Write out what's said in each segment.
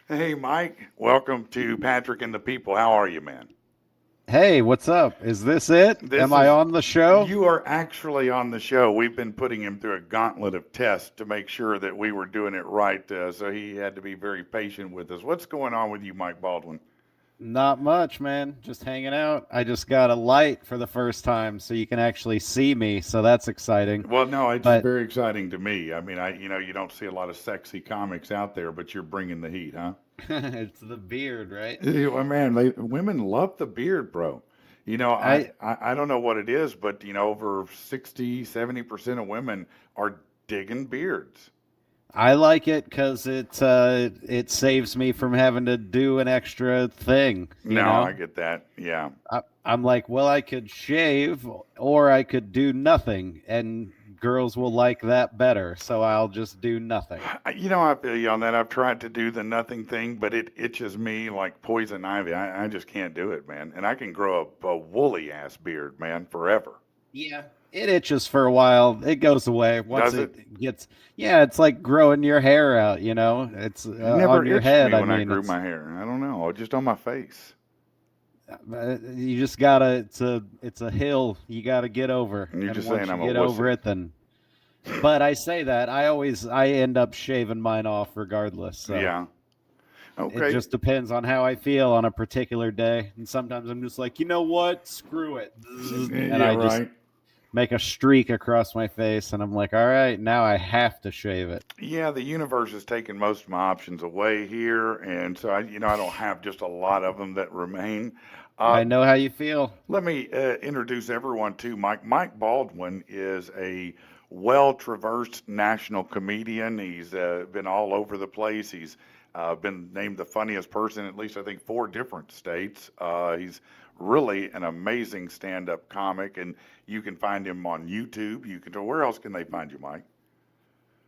Hey, Mike. Welcome to Patrick and the People. How are you, man? Hey, what's up? Is this it? Am This I is, on the show? you are actually on the show. We've been putting him through a gauntlet of tests to make sure that we were doing it right. So he had to be very patient with us. What's going on with you, Mike Baldwin? Not much, man. Just hanging out. I just got a light for the first time so you can actually see me, so that's exciting. Well, no, it's But very exciting to me. I mean, you don't see a lot of sexy comics out there, but you're bringing the heat, huh? it's the beard, right? Well, man, women love the beard, bro. I I don't know what it is, but over 60, 70% of women are digging beards. I like it cuz it saves me from having to do an extra thing, you No, I know? get that. Yeah. I'm like, well, I could shave or I could do nothing and girls will like that better, so I'll just do nothing. I feel you on that. I've tried to do the nothing thing, but it itches me like poison ivy. I just can't do it, man. And I can grow a woolly ass beard, man, forever. Yeah, it itches for a while. It goes away once Does it? it gets. Yeah, it's like growing your hair out. You know, it's It never on your itched head. me I when I mean, grew it's my hair. I don't know, just on my face. you just gotta. It's a hill you gotta get over, And you're and just saying once you I'm a get over wussy. it, then. But I say that I end up shaving mine off regardless. So Yeah. it Okay. just depends on how I feel on a particular day, and sometimes I'm just like, you know what, screw it, and Yeah, I just right. make a streak across my face, and I'm like, all right, now I have to shave it. Yeah, the universe has taken most of my options away here, and so I don't have just a lot of them that remain. Uh, I know how you feel. Let me introduce everyone to Mike. Mike Baldwin is a well traversed national comedian. He's been all over the place. He's been named the funniest person, at least I think 4 different states. He's really an amazing stand up comic, and you can find him on YouTube. Where else can they find you, Mike?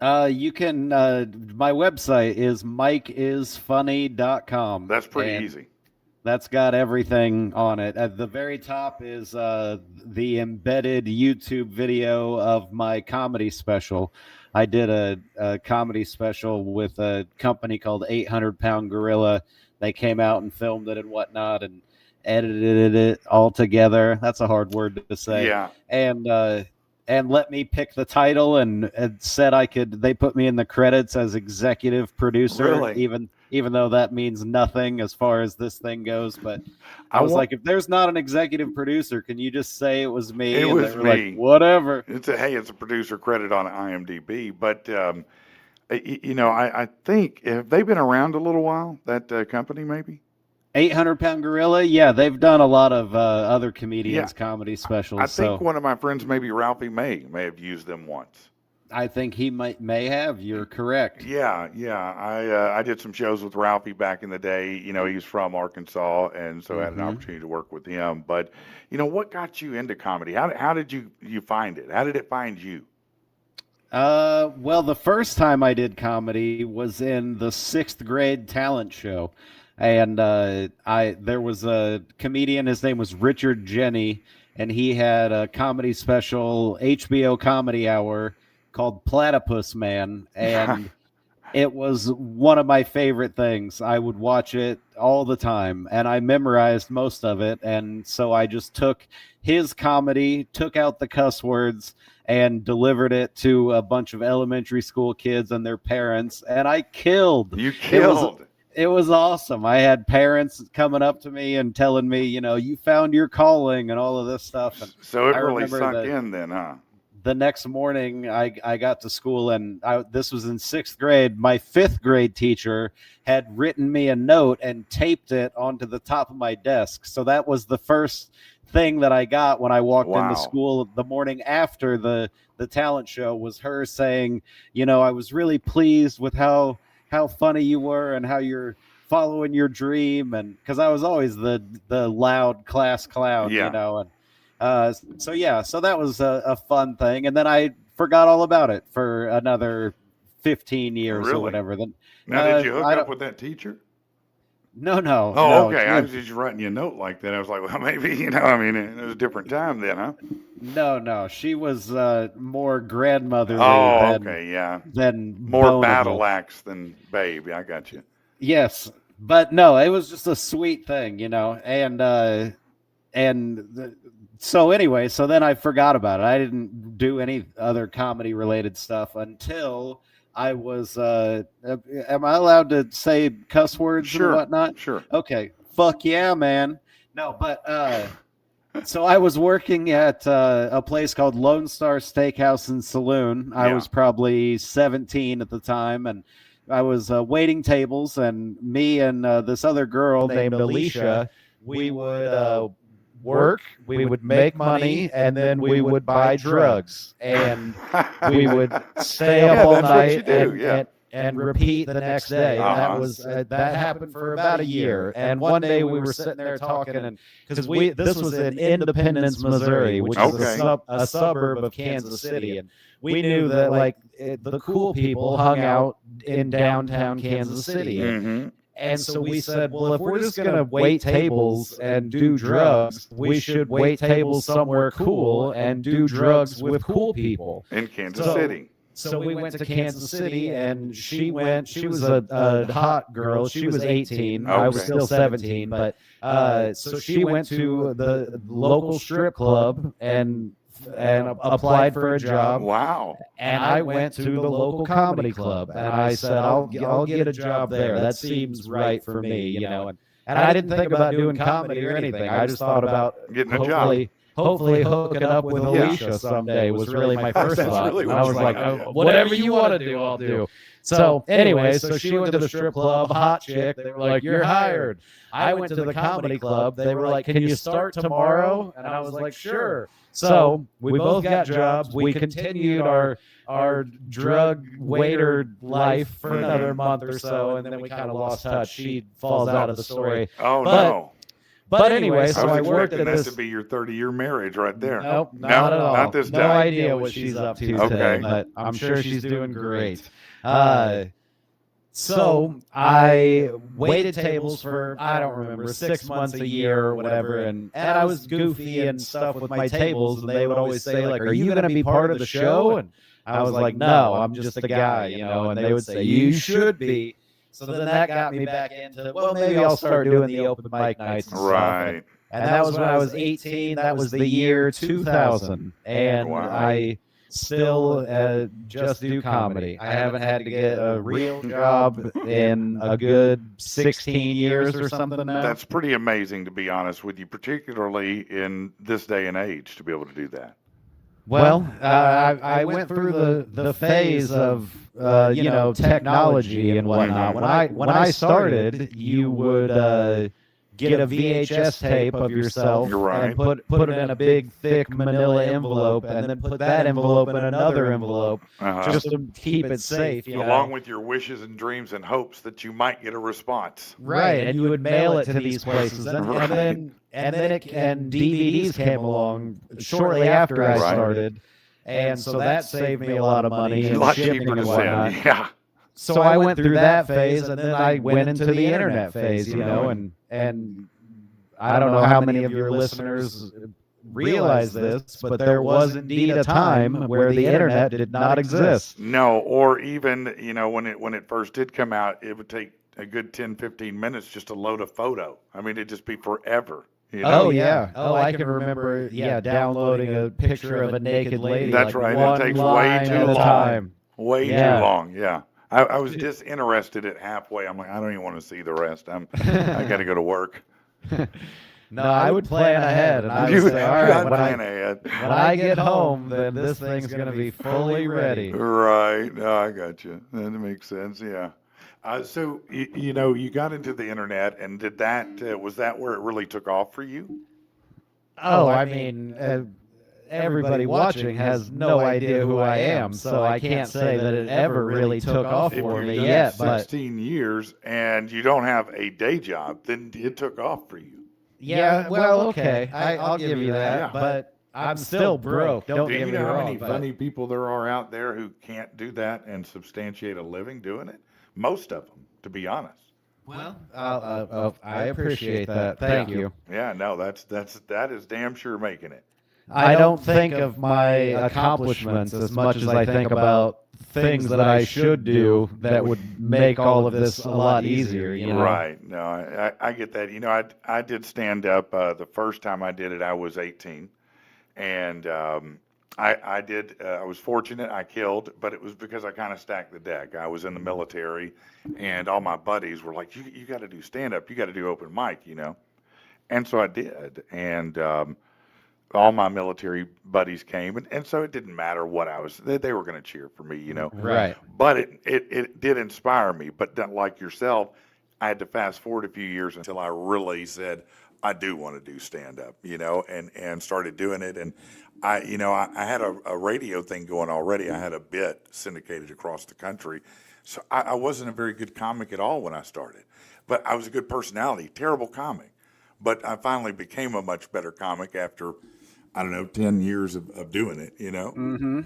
You can my website is mikeisfunny.com, That's pretty and easy. that's got everything on it. At the very top is the embedded YouTube video of my comedy special. I did a comedy special with a company called 800 Pound Gorilla. They came out and filmed it and whatnot and edited it all together. That's a hard word to say. Yeah, And and let me pick the title and said I could. They put me in the credits as executive producer, really. even though that means nothing as far as this thing goes. But I I was want. like, if there's not an executive producer, can you just say it was It me? And they was were like, me. whatever. It's a producer credit on IMDb, but I think have they been around a little while? That company maybe. 800 Pound Gorilla, yeah, they've done a lot of other Yeah, comedians' comedy I specials. think So one of my friends, maybe Ralphie may have used them once. I think he may have. You're correct. Yeah, yeah. I did some shows with Ralphie back in the day. He's from Arkansas, and so I had an Hmm. opportunity to work with him. But what got you into comedy? How did you find it? How did it find you? Well, the first time I did comedy was in the sixth grade talent show, and I there was a comedian. His name was Richard Jenny, and he had a comedy special, HBO Comedy Hour, called Platypus Man, and it was one of my favorite things. I would watch it all the time, and I memorized most of it. And so I just took his comedy, took out the cuss words, and delivered it to a bunch of elementary school kids and their parents. And I killed. You It was killed. it was awesome. I had parents coming up to me and telling me, you found your calling and all of this stuff. And So it I really remember sunk that in then, huh? the next morning I got to school, and this was in sixth grade. My fifth grade teacher had written me a note and taped it onto the top of my desk. So that was the first thing that I got when I walked into Wow. school the morning after the talent show, was her saying, I was really pleased with how funny you were and how you're following your dream. And because I was always the loud class clown, Yeah. and so yeah, so that was a fun thing, and then I forgot all about it for another 15 years or Really? whatever. Then Now, did you hook I up don't. with that teacher? No, no, Oh, no, okay. I was just writing you a note like that. I was like, well, maybe, I mean, it was a different time then, huh? no, no. She was more grandmotherly Oh, than okay. Yeah. than More boneable. battle axe than babe. I got you. Yes, but no, it was just a sweet thing, so anyway, so then I forgot about it. I didn't do any other comedy related stuff until I was. Am I allowed to say cuss words and Sure, whatnot? sure. Okay, fuck yeah, man. No, but so I was working at a place called Lone Star Steakhouse and Saloon. I Yeah. was probably 17 at the time, and I was waiting tables, and me and this other girl named Alicia, we would work, we would make money, and then we would buy drugs, and we would stay up Yeah, all that's what you night do, yeah. and repeat the next day. And that was that happened for about a year. And one day we were sitting there talking, and because this was in Independence, Missouri, which is Okay. a suburb of Kansas City, and we knew that like the cool people hung out in downtown Kansas City. Mm-hmm. And so we said, well, if we're just going to wait tables and do drugs, we should wait tables somewhere cool and do drugs with cool people. In Kansas City. So we went to Kansas City, and she was a hot girl. She was 18. I was still 17. But so she went to the local strip club and applied for a job. Wow. And I went to the local comedy club, and I said, I'll get a job there. That seems right for me, And I didn't think about doing comedy or anything. I just thought about Getting a job. Hopefully hooking up with Alicia someday was really my first thought. Really And I was like, oh, whatever you want to do, I'll do. So anyway, so she went to the strip club, hot chick. They were like, you're hired. I went to the comedy club. They were like, can you start tomorrow? And I was like, sure. So we both got jobs. We continued our drug waiter life for another month or so, and then we kind of lost touch. She falls out of the story. Oh, no. But anyway, so I was worked at expecting this. that to be your 30-year marriage right there. Nope, not at all. Not this no time. idea what she's up to today, but I'm sure she's doing great. So I waited tables for, I don't remember, 6 months, a year, or whatever, and I was goofy and stuff with my tables, and they would always say, like, are you going to be part of the show? And I was like, no, I'm just a guy, and they would say, you should be. So then that got me back into, well, maybe I'll start doing the open mic nights and stuff. Right. And that was when I was 18. That was the year 2000. And Wow. I still just do comedy. I haven't had to get a real job in a good 16 years or something now. That's pretty amazing, to be honest with you, particularly in this day and age, to be able to do that. Well, I went through the phase of technology and whatnot. When I started, you would get a VHS tape of yourself and put it in a big thick manila envelope, and then put that envelope in another envelope just to keep it safe. Along with your wishes and dreams and hopes that you might get a response. Right, and you would mail it to these places, and then DVDs came along shortly after I started, and so that saved me a lot of money and shipping and whatnot. Yeah. So I went through that phase, and then I went into the internet phase, and I don't know how many of your listeners realize this, but there was indeed a time where the internet did not exist. No, or even, when it first did come out, it would take a good 10, 15 minutes just to load a photo. I mean, it'd just be forever. Oh, yeah. Oh, I can remember, downloading a picture of a naked lady. That's right. It takes way too long. Way too long, yeah. I was disinterested at halfway. I'm like, I don't even want to see the rest. I got to go to work. No, I would plan ahead, and I would say, all right, when I get home, then this thing's going to be fully ready. Right. No, I got you. That makes sense, yeah. So, you got into the internet, and was that where it really took off for you? Oh, I mean, everybody watching has no idea who I am, so I can't say that it ever really took off for me yet. But 16 years and you don't have a day job, then it took off for you. Yeah, well, okay, I'll give you that, but I'm still broke. Don't get me wrong. Do you know how many funny people there are out there who can't do that and substantiate a living doing it? Most of them, to be honest. Well, I appreciate that. Thank you. Yeah, no, that is damn sure making it. I don't think of my accomplishments as much as I think about things that I should do that would make all of this a lot easier, you know? Right. No, I get that. I did stand up. The first time I did it, I was 18. And I did, I was fortunate. I killed, but it was because I kind of stacked the deck. I was in the military, and all my buddies were like, you got to do stand up. You got to do open mic. And so I did. And all my military buddies came, and so it didn't matter what I was, they were going to cheer for me. Right. But it did inspire me. But then, like yourself, I had to fast forward a few years until I really said, I do want to do stand up, and started doing it. And I had a radio thing going already. I had a bit syndicated across the country. So I wasn't a very good comic at all when I started, but I was a good personality, terrible comic. But I finally became a much better comic after, I don't know, 10 years of doing it. Mm-hmm.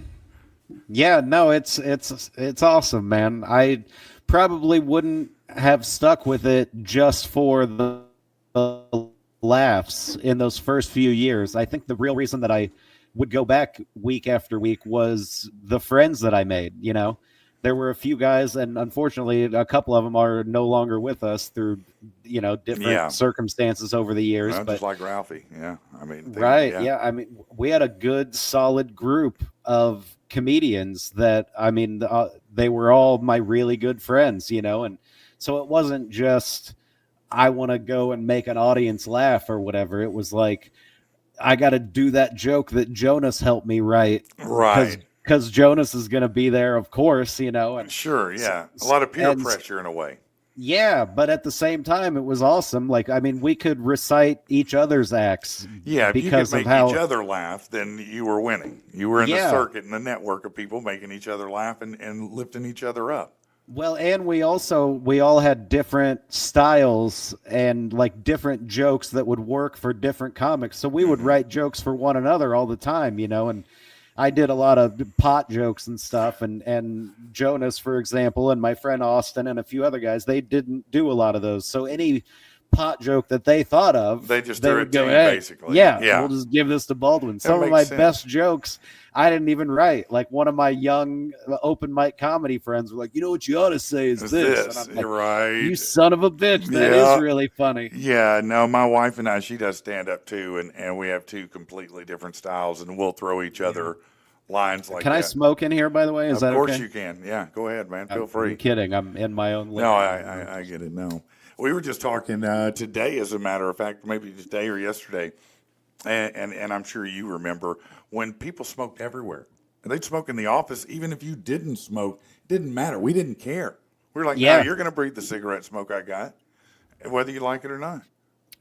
Yeah, no, it's awesome, man. I probably wouldn't have stuck with it just for the laughs in those first few years. I think the real reason that I would go back week after week was the friends that I made. There were a few guys, and unfortunately a couple of them are no longer with us through different circumstances over the years. Well, but just like Ralphie. Yeah. I mean, I mean, we had a good solid group of comedians that, I mean, they were all my really good friends, and so it wasn't just I want to go and make an audience laugh or whatever. It was like, I got to do that joke that Jonas helped me write. Right. Because Jonas is going to be there, of course, And sure, yeah. A lot of peer pressure in a way. Yeah, but at the same time, it was awesome. Like, I mean, we could recite each other's acts. Yeah, if because you could make each other laugh, then you were winning. You were in the circuit and the network of people making each other laugh and lifting each other up. Well, and we all had different styles and like different jokes that would work for different comics. So we would write jokes for one another all the time, and I did a lot of pot jokes and stuff, and Jonas, for example, and my friend Austin and a few other guys, they didn't do a lot of those. So any pot joke that they thought of, they just threw it to you, basically. Yeah, we'll just give this to Baldwin. Some of my best jokes I didn't even write. Like one of my young open mic comedy friends were like, what you ought to say is this. And I'm like, you're right. You son of a bitch. That is really funny. Yeah, no, my wife and I, she does stand up too, and we have two completely different styles, and we'll throw each other lines like that. Can I smoke in here, by the way? Is that okay? Of course you can. Yeah, go ahead, man. Feel free. I'm kidding. I'm in my own living room. No, I get it. No. We were just talking today, as a matter of fact, maybe today or yesterday, and I'm sure you remember when people smoked everywhere. And they'd smoke in the office, even if you didn't smoke, it didn't matter. We didn't care. We were like, no, you're going to breathe the cigarette smoke I got, whether you like it or not.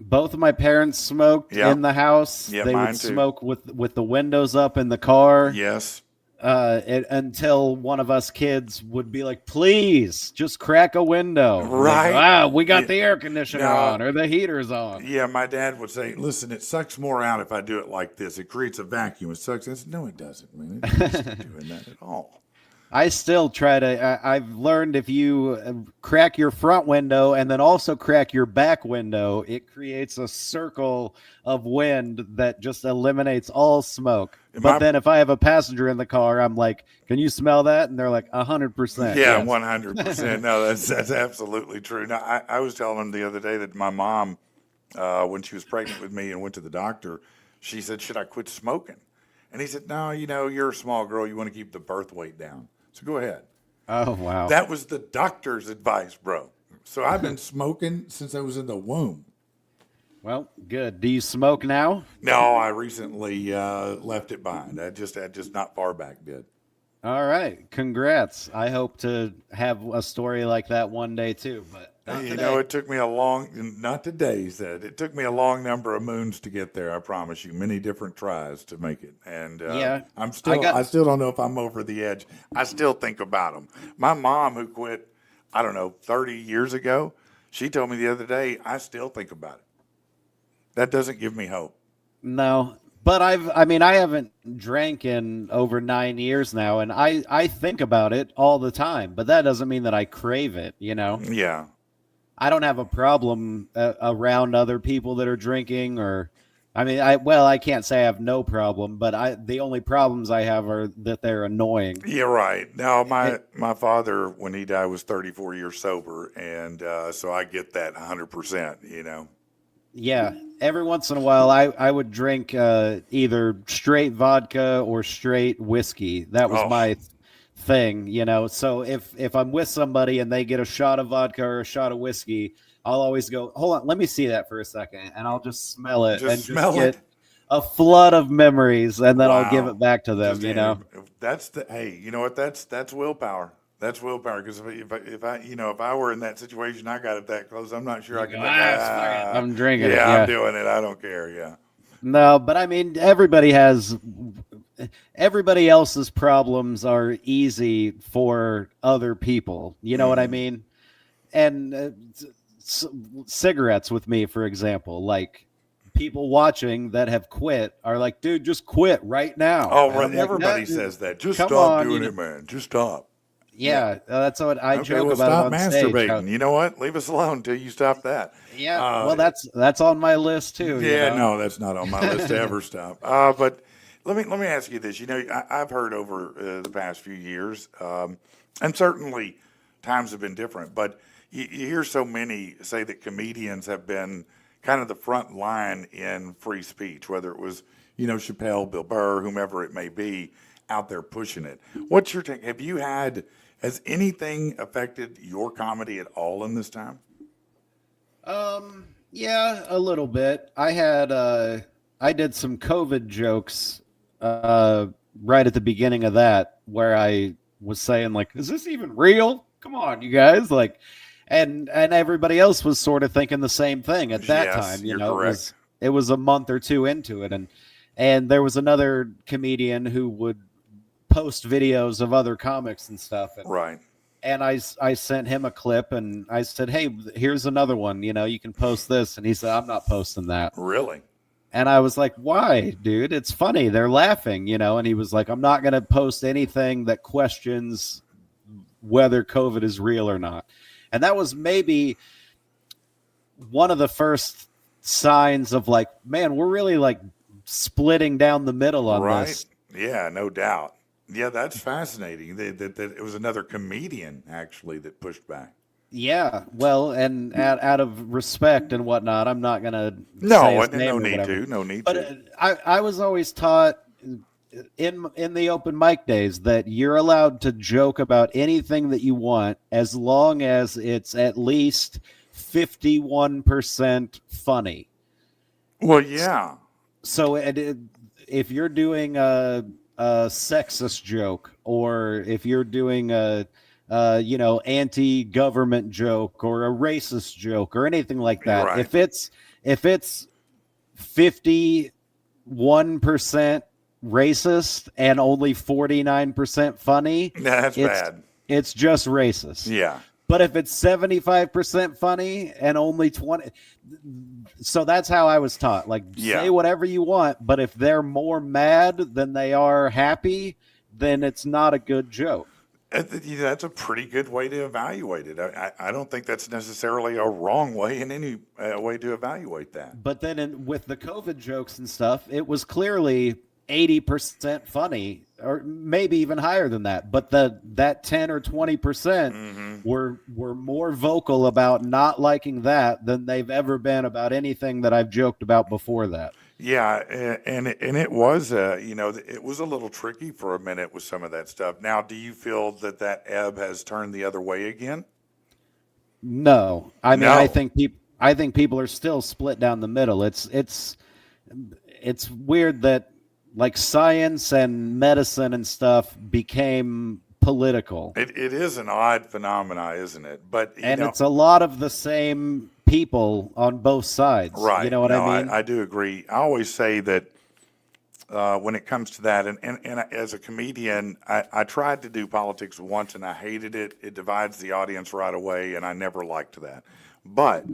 Both of my parents smoked in the house. Yeah, they mine would too. Smoke with the windows up in the car. Yes. Until one of us kids would be like, please just crack a window. Right. Like, we got the air conditioner on or the heater's on. Yeah, my dad would say, listen, it sucks more out if I do it like this. It creates a vacuum. It sucks. I said, no, it doesn't, man. It doesn't doing that at all. I still try to, I've learned if you crack your front window and then also crack your back window, it creates a circle of wind that just eliminates all smoke. But then if I have a passenger in the car, I'm like, can you smell that? And they're like, 100%. Yeah, 100%. No, that's absolutely true. Now, I was telling him the other day that my mom, when she was pregnant with me and went to the doctor, she said, should I quit smoking? And he said, no, you're a small girl. You want to keep the birth weight down. So go ahead. Oh, wow. That was the doctor's advice, bro. So I've been smoking since I was in the womb. Well, good. Do you smoke now? No, I recently left it behind. I just not far back did. All right. Congrats. I hope to have a story like that one day too, but it took me it took me a long number of moons to get there. I promise you, many different tries to make it. And I still don't know if I'm over the edge. I still think about them. My mom, who quit, I don't know, 30 years ago, she told me the other day, I still think about it. That doesn't give me hope. No, but I haven't drank in over 9 years now, and I think about it all the time, but that doesn't mean that I crave it, Yeah. I don't have a problem around other people that are drinking, or I mean, I can't say I have no problem, but the only problems I have are that they're annoying. Yeah, right. Now, It, my father, when he died, was 34 years sober, and so I get that 100%. yeah, every once in a while, I would drink either straight vodka or straight whiskey. That was Oh, my thing, So if I'm with somebody and they get a shot of vodka or a shot of whiskey, I'll always go, hold on, let me see that for a second, and I'll just smell it just and just smell it. get a flood of memories, and then I'll give Wow. it back to them, Just that's the hey, you know what? That's willpower. That's willpower. Because if I were in that situation, I got it that close. I'm not sure You I go, can. fuck it, I'm drinking it. Yeah, I'm Yeah. doing it. I don't care. Yeah. No, but I mean, everybody else's problems are easy for other people. You know what I Hmm. mean? And cigarettes with me, for example, like people watching that have quit are like, dude, just quit right now. Oh, And right. I'm like, nah, Everybody says that. Just come stop on, doing it, man. Just stop. Yeah. yeah, that's what I Okay. joke Well, about it stop on stage. How, masturbating. You know what? Leave us alone until you stop that. yeah, Uh, well, that's on my list too. Yeah, no, that's not on my list to ever stop. But let me ask you this. I've heard over the past few years, and certainly times have been different. But you hear so many say that comedians have been kind of the front line in free speech, whether it was Chappelle, Bill Burr, whomever it may be, out there pushing it. What's your take? Has anything affected your comedy at all in this time? Yeah, a little bit. I did some COVID jokes right at the beginning of that where I was saying like, is this even real? Come on, you guys, like and everybody else was sort of thinking the same thing at that Yes, time, you're It correct. was a month or two into it, and there was another comedian who would post videos of other comics and stuff, Right. and I sent him a clip and I said, hey, here's another one, you can post this. And he said, I'm not posting that. Really? And I was like, why, dude? It's funny. They're laughing, and he was like, I'm not going to post anything that questions whether COVID is real or not. And that was maybe one of the first signs of like, man, we're really like splitting down the middle on Right. this. Yeah, no doubt. Yeah, that's fascinating. That it was another comedian actually that pushed back. Yeah, well, and out of respect and whatnot, I'm not gonna say No, his and no name or need whatever. to. No need But to. I was always taught in the open mic days that you're allowed to joke about anything that you want as long as it's at least 51% funny. Well, yeah. So if you're doing a sexist joke, or if you're doing a anti-government joke or a racist joke or anything like You're that, right. if it's 51% racist and only 49% funny, That's it's bad. it's just racist. Yeah. But if it's 75% funny and only 20, so that's how I was taught. Like, Yeah. say whatever you want, but if they're more mad than they are happy, then it's not a good joke. That's a pretty good way to evaluate it. I don't think that's necessarily a wrong way in any way to evaluate that. But then with the COVID jokes and stuff, it was clearly 80% funny, or maybe even higher than that. But that 10 or 20% Hmm. were more vocal about not liking that than they've ever been about anything that I've joked about before that. Yeah, and it was it was a little tricky for a minute with some of that stuff. Now, do you feel that ebb has turned the other way again? No, I mean, No. I think people are still split down the middle. It's weird that like science and medicine and stuff became political, It is an odd phenomena, isn't it? But and it's a lot of the same people on both sides. You right. know what I No, mean? I do agree. I always say that when it comes to that, and as a comedian, I tried to do politics once and I hated it. It divides the audience right away, and I never liked that. But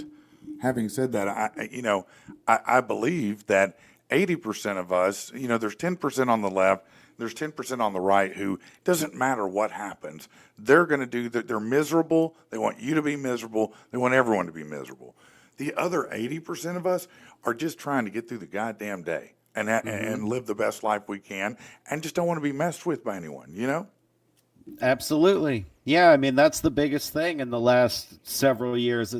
having said that, I believe that 80% of us, there's 10% on the left, there's 10% on the right who doesn't matter what happens. They're going to do that. They're miserable. They want you to be miserable. They want everyone to be miserable. The other 80% of us are just trying to get through the goddamn day and live the best life we can, and just don't want to be messed with by anyone, you know? Absolutely. Yeah, I mean that's the biggest thing in the last several years.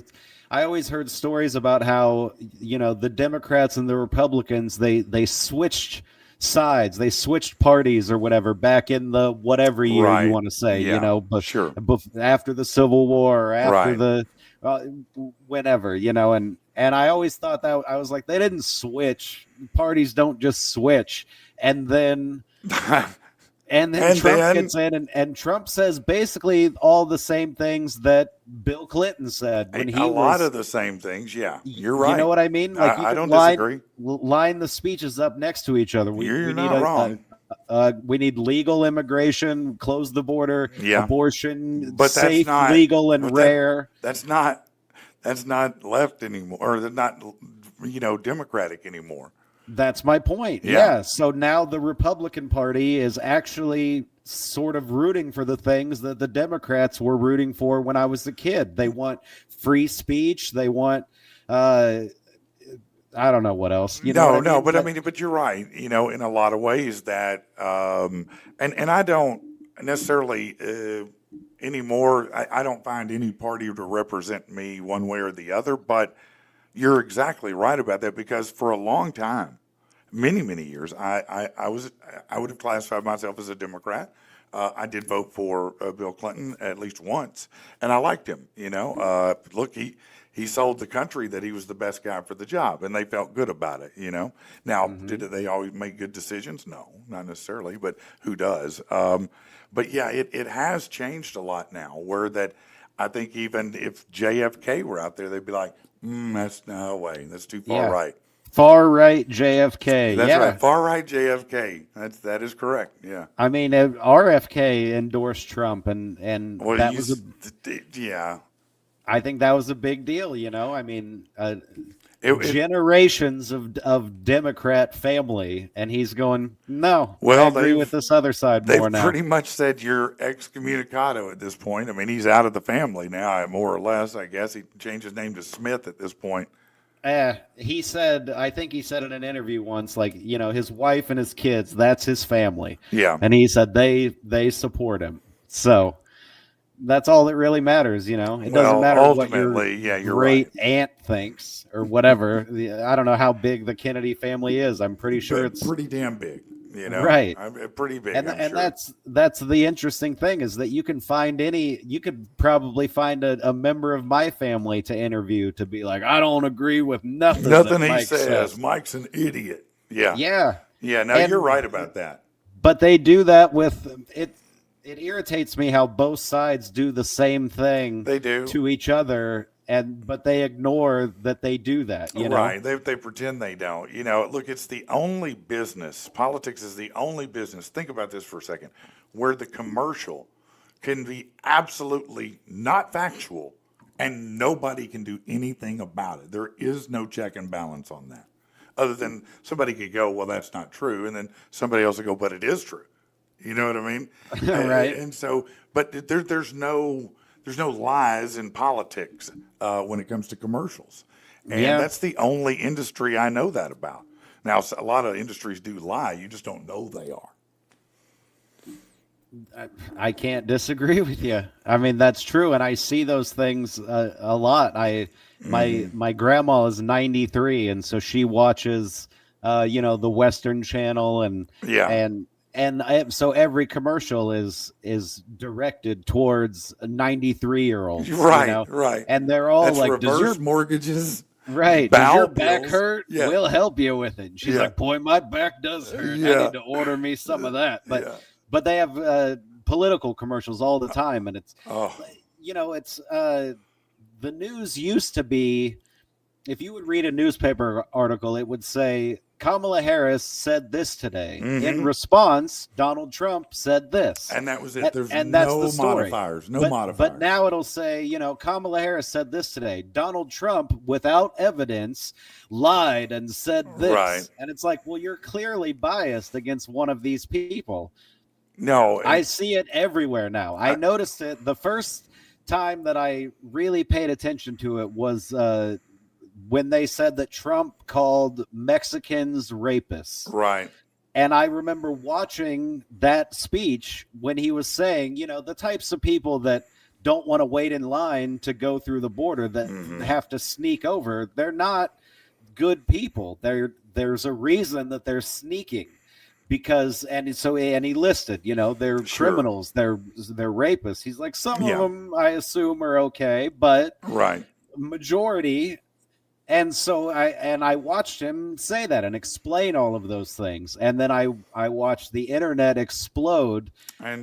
I always heard stories about how, the Democrats and the Republicans, they switched sides, they switched parties or whatever back in the whatever year you Right. want to say, Yeah. but Sure. after the Civil War or after Right. the uh, whenever, and I always thought that I was like they didn't switch. Parties don't just switch. And then And then And Trump then gets in, and Trump says basically all the same things that Bill Clinton said when a he lot was. of the same things. Yeah, you're You know right. what I mean? Like you I could don't disagree. line the speeches up next to each other. You're We need not wrong. we need legal immigration, close the border, Yeah. abortion, But that's safe, not legal, and but rare. that's not left anymore, or they're not, Democratic anymore. That's my point. Yeah. Yeah. So now the Republican Party is actually sort of rooting for the things that the Democrats were rooting for when I was a kid. They want free speech. They want, I don't know what else. You know what I mean? But I mean, but you're right. In a lot of ways that, and I don't necessarily anymore. I don't find any party to represent me one way or the other. But you're exactly right about that, because for a long time, many years, I would have classified myself as a Democrat. I did vote for Bill Clinton at least once, and I liked him. Look, he sold the country that he was the best guy for the job, and they felt good about it. Now, did they always make good decisions? No, not necessarily, but who does? But yeah, it has changed a lot now. Where that, I think even if JFK were out there, they'd be like, that's no way. That's too far right. Far right JFK. That's yeah. right. Far right JFK. That is correct. Yeah. I mean, RFK endorsed Trump, and Well, that was yeah. I think that was a big deal. I mean, It- generations of Democrat family, and he's going, no. Well, I agree with this other side They've more now. pretty much said you're excommunicado at this point. I mean, he's out of the family now, more or less. I guess he changed his name to Smith at this point. He said, I think he said in an interview once, like, his wife and his kids, that's his family. Yeah. And he said they support him. So that's all that really matters, It doesn't matter what your you're great right. aunt thinks or whatever. I don't know how big the Kennedy family is. I'm pretty sure it's pretty damn big. Right. Pretty big. And I'm sure. that's the interesting thing, is that you could probably find a member of my family to interview to be like, I don't agree with nothing Nothing that he Mike says. Mike's an idiot. Yeah. Yeah. Yeah. No, And- you're right about that. But they do that with it. It irritates me how both sides do the same thing They do. to each other, but they ignore that they do that. Right. They pretend they don't. Look, it's the only business. Politics is the only business. Think about this for a second, where the commercial can be absolutely not factual and nobody can do anything about it. There is no check and balance on that. Other than somebody could go, well, that's not true. And then somebody else will go, but it is true. You know what I mean? Right. And so, but there's no lies in politics when it comes to commercials. And that's the only industry I know that about. Now, a lot of industries do lie. You just don't know they are. I can't disagree with you. I mean, that's true. And I see those things a lot. My grandma is 93, and so she watches, the Western Channel so every commercial is directed towards 93-year-olds, Right, right. And they're all That's like, reverse mortgages. right? bowel Does your back pills. hurt? Yeah. We'll help you with it. And she's Yeah. like, boy, my back does hurt. Yeah. I need to order me some of that. But Yeah. but they have political commercials all the time, and it's Oh, it's the news used to be, if you would read a newspaper article, it would say Kamala Harris said this today. In response, Donald Trump said this. and that was it. There's and that's no the story. modifiers. No but, modifiers. But now it'll say, Kamala Harris said this today. Donald Trump, without evidence, lied and said this. Right. And it's like, well, you're clearly biased against one of these people. No, I see it everywhere now. I noticed it the first time that I really paid attention to it was when they said that Trump called Mexicans rapists. Right. And I remember watching that speech when he was saying, the types of people that don't want to wait in line to go through the border, that have to sneak over, they're not good people. There's a reason that they're sneaking, because and he listed, they're criminals, they're rapists. He's like, some of them I assume are okay, but Right. majority. And so I watched him say that and explain all of those things. And then I watched the internet explode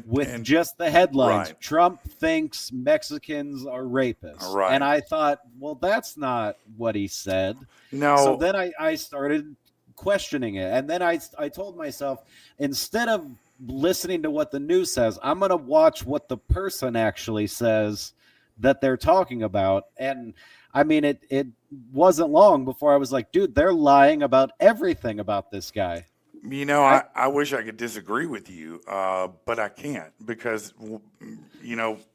with just the headlines. Right. Trump thinks Mexicans are rapists. Right. And I thought, well, that's not what he said. No. So then I started questioning it. And then I told myself, instead of listening to what the news says, I'm going to watch what the person actually says that they're talking about. And I mean, it wasn't long before I was like, dude, they're lying about everything about this guy. I wish I could disagree with you, but I can't, because,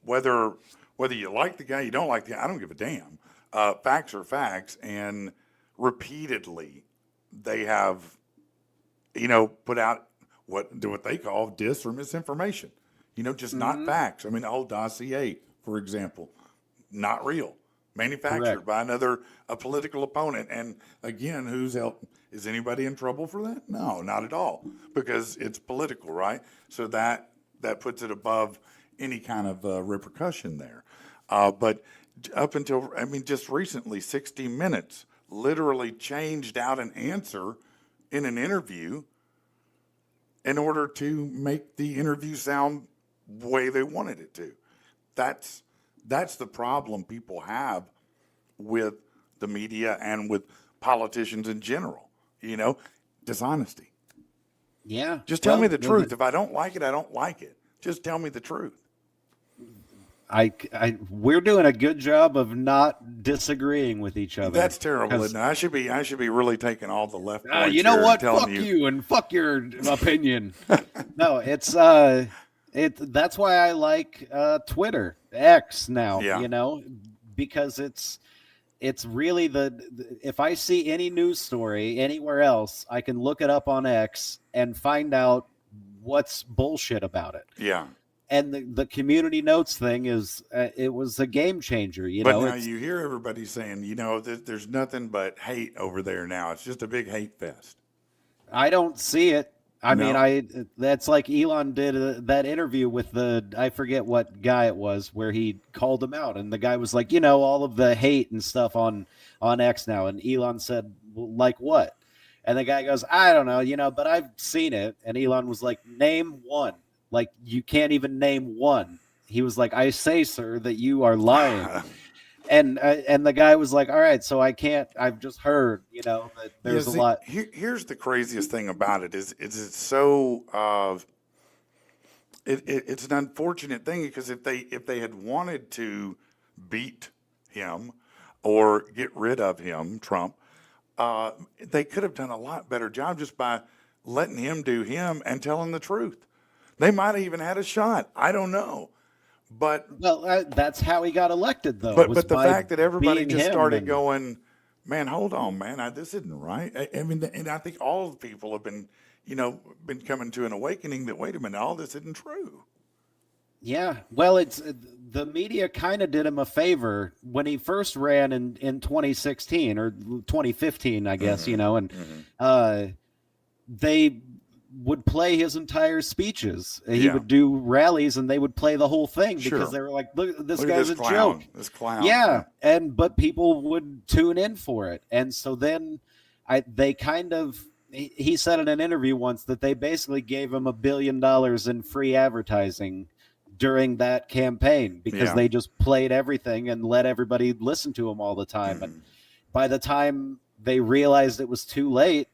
whether you like the guy, you don't like the guy, I don't give a damn. Facts are facts. And repeatedly they have, put out what they call dis or misinformation, just not facts. I mean, the whole dossier, for example, not real. Manufactured by a political opponent. And again, is anybody in trouble for that? No, not at all, because it's political, right? So that puts it above any kind of repercussion there. But up until, just recently, 60 Minutes literally changed out an answer in an interview in order to make the interview sound the way they wanted it to. That's the problem people have with the media and with politicians in general, dishonesty. Yeah. Just tell me the truth. If I don't like it, I don't like it. Just tell me the truth. We're doing a good job of not disagreeing with each other. That's terrible, isn't it? I should be really taking all the left points you know what? Fuck you and fuck your opinion. No, it's that's why I like Twitter, X now, because it's really if I see any news story anywhere else, I can look it up on X and find out what's bullshit about it. Yeah. And the community notes thing it was a game changer, But now you hear everybody saying, there's nothing but hate over there now. It's just a big hate fest. I don't see it. I mean, that's like Elon did that interview with I forget what guy it was, where he called him out, and the guy was like, all of the hate and stuff on X now, and Elon said, well, like what? And the guy goes, I don't know, but I've seen it. And Elon was like, name one. Like, you can't even name one. He was like, I say, sir, that you are lying. And the guy was like, all right, so I can't, I've just heard, that there's a lot. Here's the craziest thing about it is it's so, it's an unfortunate thing, because if they had wanted to beat him or get rid of him, Trump, they could have done a lot better job just by letting him do him and telling the truth. They might have even had a shot. I don't know. But that's how he got elected, though. But the fact that everybody just started going, man, hold on, man, this isn't right. I mean, and I think all the people have been, been coming to an awakening that, wait a minute, all this isn't true. Yeah, well, it's the media kind of did him a favor when he first ran in 2016 or 2015, I guess, and they would play his entire speeches. He would do rallies and they would play the whole thing because they were like, look, this guy's a joke. This clown. Yeah. But people would tune in for it. And so then he said in an interview once that they basically gave him $1 billion in free advertising during that campaign because they just played everything and let everybody listen to him all the time. And by the time they realized it was too late,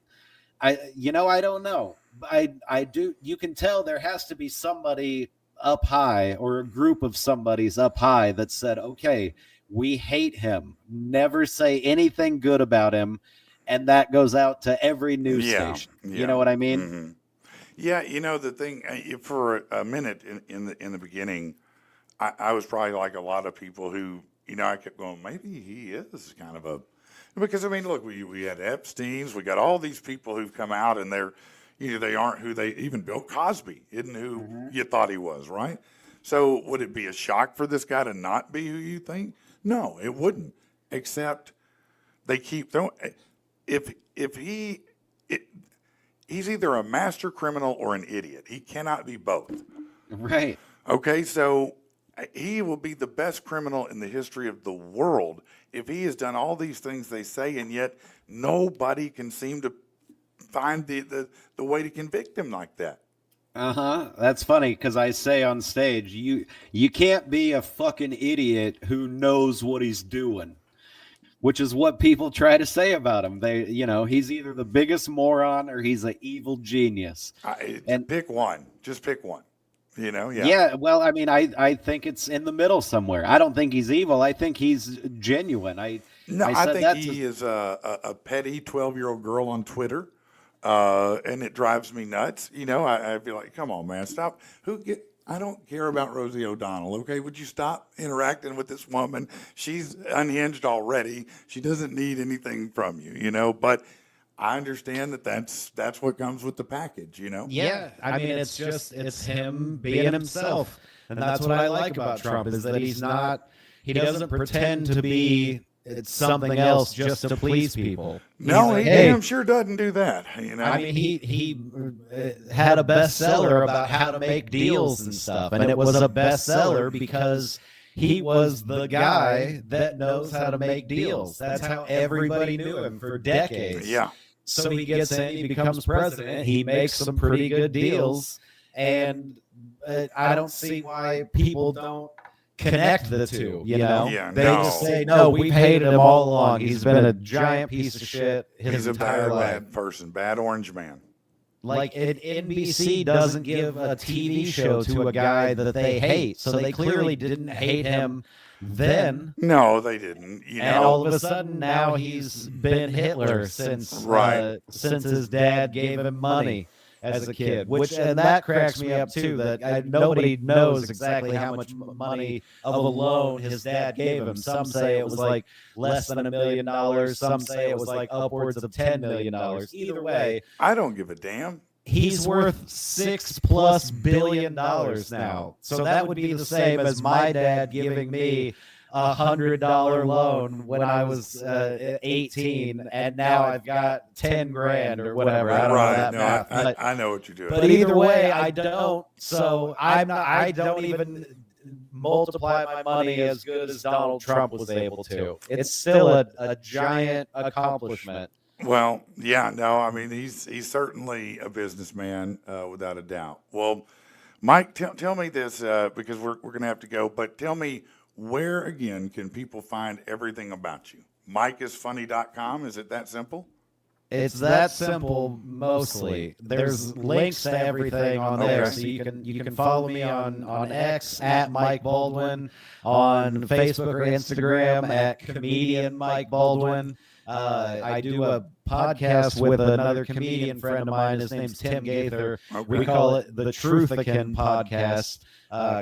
I don't know. I do. You can tell there has to be somebody up high or a group of somebody's up high that said, okay, we hate him. Never say anything good about him. And that goes out to every news station. You know what I mean? Mm-hmm. Yeah. The thing for a minute in the beginning, I was probably like a lot of people who, I kept going, maybe he is kind of Because I mean, look, we had Epstein's, we got all these people who've come out, and they aren't who they. Even Bill Cosby isn't who you thought he was, right? So would it be a shock for this guy to not be who you think? No, it wouldn't. Except they keep throwing. If he's either a master criminal or an idiot. He cannot be both. Right. Okay, so he will be the best criminal in the history of the world if he has done all these things they say, and yet nobody can seem to find the way to convict him like that. That's funny because I say on stage, you can't be a fucking idiot who knows what he's doing, which is what people try to say about him. He's either the biggest moron or he's an evil genius. And pick one. Just pick one. Yeah. Yeah, well, I mean, I think it's in the middle somewhere. I don't think he's evil. I think he's genuine. I think he is a petty 12-year-old girl on Twitter, and it drives me nuts. I feel like, come on, man, stop. I don't care about Rosie O'Donnell, okay? Would you stop interacting with this woman? She's unhinged already. She doesn't need anything from you, but I understand that's what comes with the package, Yeah, I mean, it's him being himself, and that's what I like about Trump is that he doesn't pretend to be something else just to please people. No, he damn sure doesn't do that. I mean, he had a bestseller about how to make deals and stuff, and it was a bestseller because he was the guy that knows how to make deals. That's how everybody knew him for decades. Yeah. So he gets in, he becomes president, he makes some pretty good deals, and I don't see why people don't connect the two, Yeah, they just say, no, we've hated him all along. He's been a giant piece of shit his entire life. Bad person, bad orange man. Like, NBC doesn't give a TV show to a guy that they hate, so they clearly didn't hate him then. No, they didn't. And all of a sudden now he's been Hitler since his dad gave him money as a kid, and that cracks me up too. That nobody knows exactly how much money of a loan his dad gave him. Some say it was like less than $1 million. Some say it was like upwards of $10 million. Either way, I don't give a damn. He's worth $6+ billion now. So that would be the same as my dad giving me $100 loan when I was 18, and now I've got 10 grand or whatever. I don't know that math. I know what you're doing. But either way, I don't. So I don't even multiply my money as good as Donald Trump was able to. It's still a giant accomplishment. Well, yeah, no, I mean, he's certainly a businessman, without a doubt. Well, Mike, tell me this, because we're going to have to go, but tell me, where, again, can people find everything about you? MikeIsFunny.com, is it that simple? It's that simple, mostly. There's links to everything on there, so you can follow me on X at Mike Baldwin, on Facebook or Instagram at Comedian Mike Baldwin. I do a podcast with another comedian friend of mine. His name's Tim Gaither. Okay. We call it the Truthican Podcast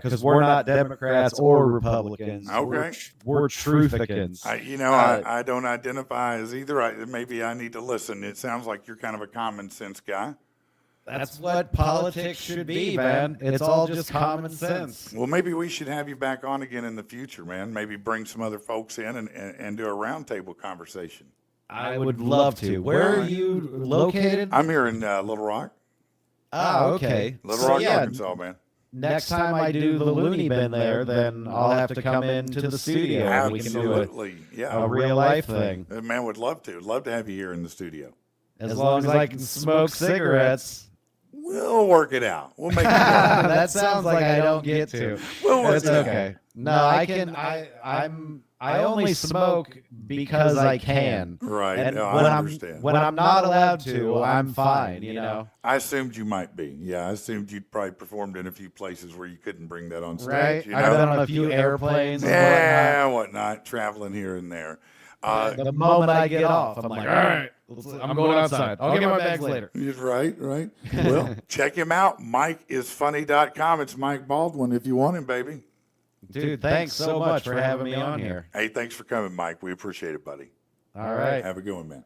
because we're not Democrats or Republicans. Okay. We're Truthicans. I don't identify as either. Maybe I need to listen. It sounds like you're kind of a common sense guy. That's what politics should be, man. It's all just common sense. Well, maybe we should have you back on again in the future, man. Maybe bring some other folks in and do a roundtable conversation. I would love to. Where are you located? I'm here in Little Rock. Oh, okay. Little Rock, Arkansas, man. Next time I do the Looney Bin there, then I'll have to come into the studio. Absolutely. And we can do a real life thing. Man, would love to. Love to have you here in the studio. As long as I can smoke cigarettes. We'll work it out. We'll make it work. That sounds like I don't get to. We'll work it out. Okay. No, I can. I only smoke because I can. Right. And no, I understand. When I'm not allowed to, I'm fine. I assumed you might be. Yeah, I assumed you'd probably performed in a few places where you couldn't bring that on stage. Right. I've been on a few airplanes. And whatnot, traveling here and there. The moment I get off, I'm like, all right, I'm going outside. I'll get my bags later. Right. Well, check him out. MikeIsFunny.com. It's Mike Baldwin if you want him, baby. Dude, thanks so much for having me on here. Hey, thanks for coming, Mike. We appreciate it, buddy. All right. Have a good one, man.